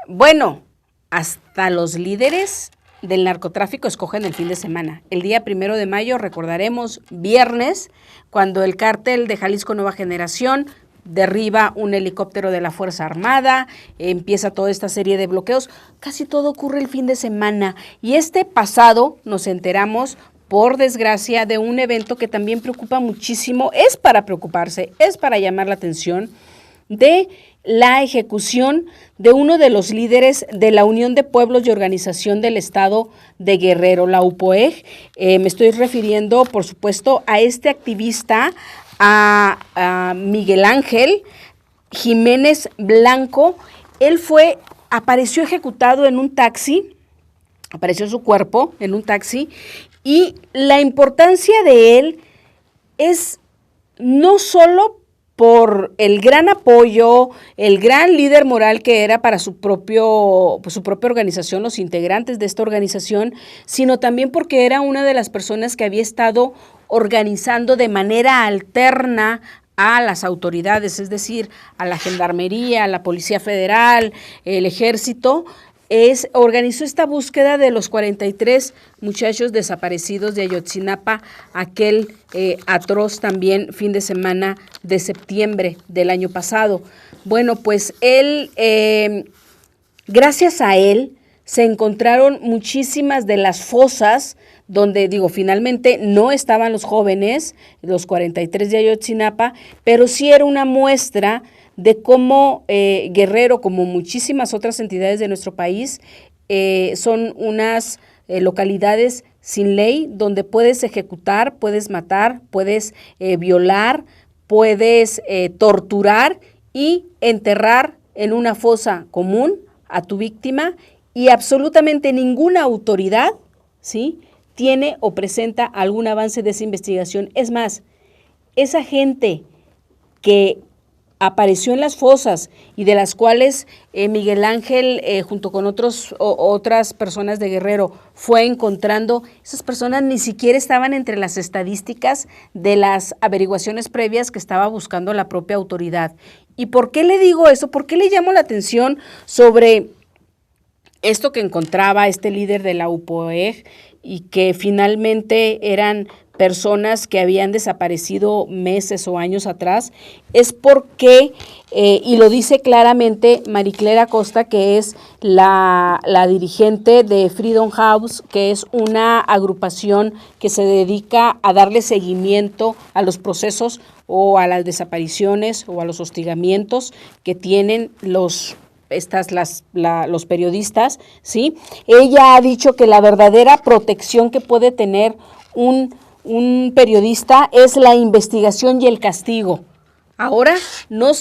bueno, hasta los líderes del narcotráfico escogen el fin de semana. El día 1 de mayo, recordaremos, viernes, cuando el cártel de Jalisco Nueva Generación derriba un helicóptero de la Fuerza Armada, empieza toda esta serie de bloqueos, casi todo ocurre el fin de semana. Y este pasado nos enteramos, por desgracia, de un evento que también preocupa muchísimo, es para preocuparse, es para llamar la atención, de la ejecución de uno de los líderes de la Unión de Pueblos y Organización del Estado de Guerrero, la UPOEG. Me estoy refiriendo, por supuesto, a este activista, a Miguel Ángel Jiménez Blanco. Él apareció ejecutado en un taxi, apareció su cuerpo en un taxi, y la importancia de él es no solo por el gran apoyo, el gran líder moral que era para su propia organización, los integrantes de esta organización, sino también porque era una de las personas que había estado organizando de manera alterna a las autoridades, es decir, a la Gendarmería, a la Policía Federal, el Ejército. Organizó esta búsqueda de los 43 muchachos desaparecidos de Ayotzinapa, aquel atroz también fin de semana de septiembre del año pasado. Bueno, pues él, gracias a él, se encontraron muchísimas de las fosas donde, finalmente no estaban los jóvenes, los 43 de Ayotzinapa, pero sí era una muestra de cómo Guerrero, como muchísimas otras entidades de nuestro país, son unas localidades sin ley, donde puedes ejecutar, puedes matar, puedes violar, puedes torturar y enterrar en una fosa común a tu víctima, y absolutamente ninguna autoridad, ¿sí?, tiene o presenta algún avance de esa investigación. Es más, esa gente que apareció en las fosas y de las cuales Miguel Ángel, junto con otras personas de Guerrero, fue encontrando, esas personas ni siquiera estaban entre las estadísticas de las averiguaciones previas que estaba buscando la propia autoridad. ¿Y por qué le digo eso? ¿Por qué le llamo la atención sobre esto que encontraba este líder de la UPOEG y que finalmente eran personas que habían desaparecido meses o años atrás? Es porque, y lo dice claramente Mariclera Costa, que es la dirigente de Freedom House, que es una agrupación que se dedica a darle seguimiento a los procesos o a las desapariciones o a los hostigamientos que tienen los periodistas, ¿sí? Ella ha dicho que la verdadera protección que puede tener un periodista es la investigación y el castigo. Ahora no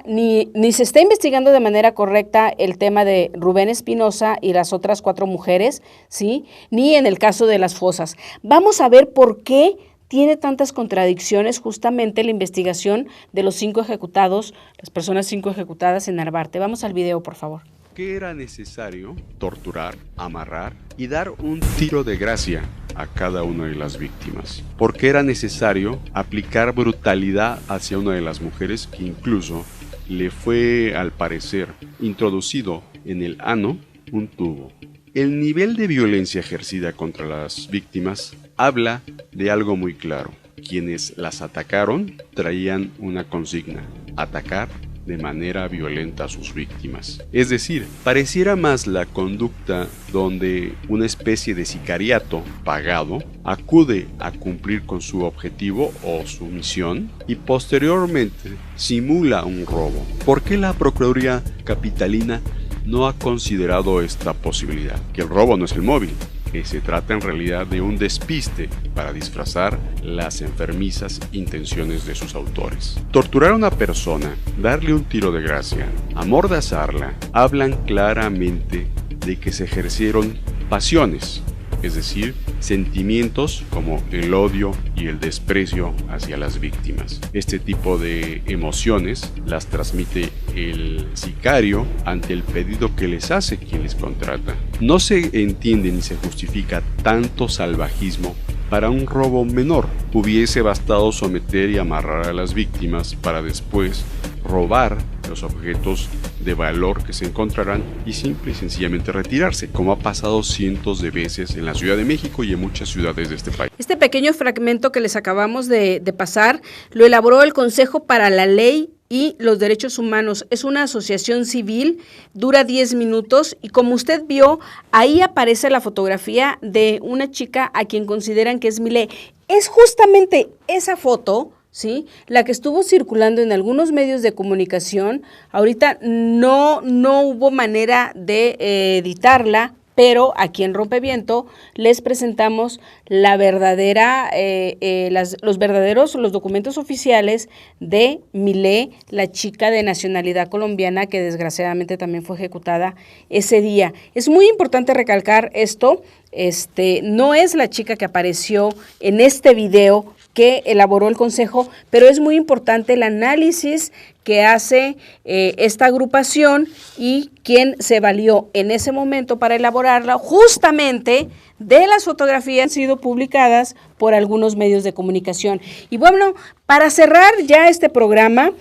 ni se está investigando de manera correcta el tema de Rubén Espinosa y las otras 4 mujeres, ¿sí?, ni en el caso de las fosas. Vamos a ver por qué tiene tantas contradicciones justamente la investigación de los 5 ejecutados, las personas 5 ejecutadas en Narvarte. Vamos al video, por favor. ¿Qué era necesario torturar, amarrar y dar un tiro de gracia a cada una de las víctimas? ¿Por qué era necesario aplicar brutalidad hacia una de las mujeres que incluso le fue, al parecer, introducido en el ano un tubo? El nivel de violencia ejercida contra las víctimas habla de algo muy claro. Quienes las atacaron traían una consigna: atacar de manera violenta a sus víctimas. Es decir, pareciera más la conducta donde una especie de sicariato pagado acude a cumplir con su objetivo o su misión y posteriormente simula un robo. ¿Por qué la Procuraduría Capitalina no ha considerado esta posibilidad? Que el robo no es el móvil, que se trata en realidad de un despiste para disfrazar las enfermizas intenciones de sus autores. Torturar a una persona, darle un tiro de gracia, amordazarla, hablan claramente de que se ejercieron pasiones, es decir, sentimientos como el odio y el desprecio hacia las víctimas. Este tipo de emociones las transmite el sicario ante el pedido que les hace quien les contrata. No se entiende ni se justifica tanto salvajismo para un robo menor. Hubiese bastado someter y amarrar a las víctimas para después robar los objetos de valor que se encontrarán y simple y sencillamente retirarse, como ha pasado cientos de veces en la Ciudad de México y en muchas ciudades de este país. Este pequeño fragmento que les acabamos de pasar lo elaboró el Consejo para la Ley y los Derechos Humanos. Es una asociación civil, dura 10 minutos y como usted vio, ahí aparece la fotografía de una chica a quien consideran que es Milé. Es justamente esa foto, ¿sí?, la que estuvo circulando en algunos medios de comunicación. Ahorita no hubo manera de editarla, pero aquí en Rompeviento les presentamos la verdadera, los documentos oficiales de Milé, la chica de nacionalidad colombiana que desgraciadamente también fue ejecutada ese día. Es muy importante recalcar esto, no es la chica que apareció en este video que elaboró el Consejo, pero es muy importante el análisis que hace esta agrupación y quien se valió en ese momento para elaborarla justamente de las fotografías que han sido publicadas por algunos medios de comunicación. Y bueno, para cerrar ya este programa,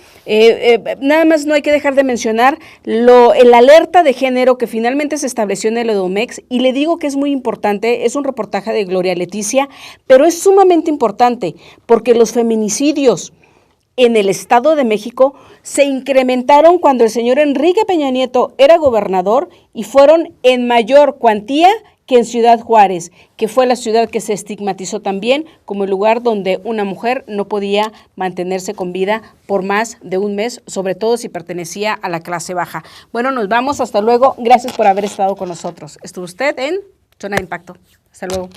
nada más no hay que dejar de mencionar el alerta de género que finalmente se estableció en el Edomex, y le digo que es muy importante, es un reportaje de Gloria Leticia, pero es sumamente importante porque los feminicidios en el Estado de México se incrementaron cuando el señor Enrique Peña Nieto era gobernador y fueron en mayor cuantía que en Ciudad Juárez, que fue la ciudad que se estigmatizó también como el lugar donde una mujer no podía mantenerse con vida por más de un mes, sobre todo si pertenecía a la clase baja. Bueno, nos vamos, hasta luego, gracias por haber estado con nosotros. Estuvo usted en Zona de Impacto. Hasta luego.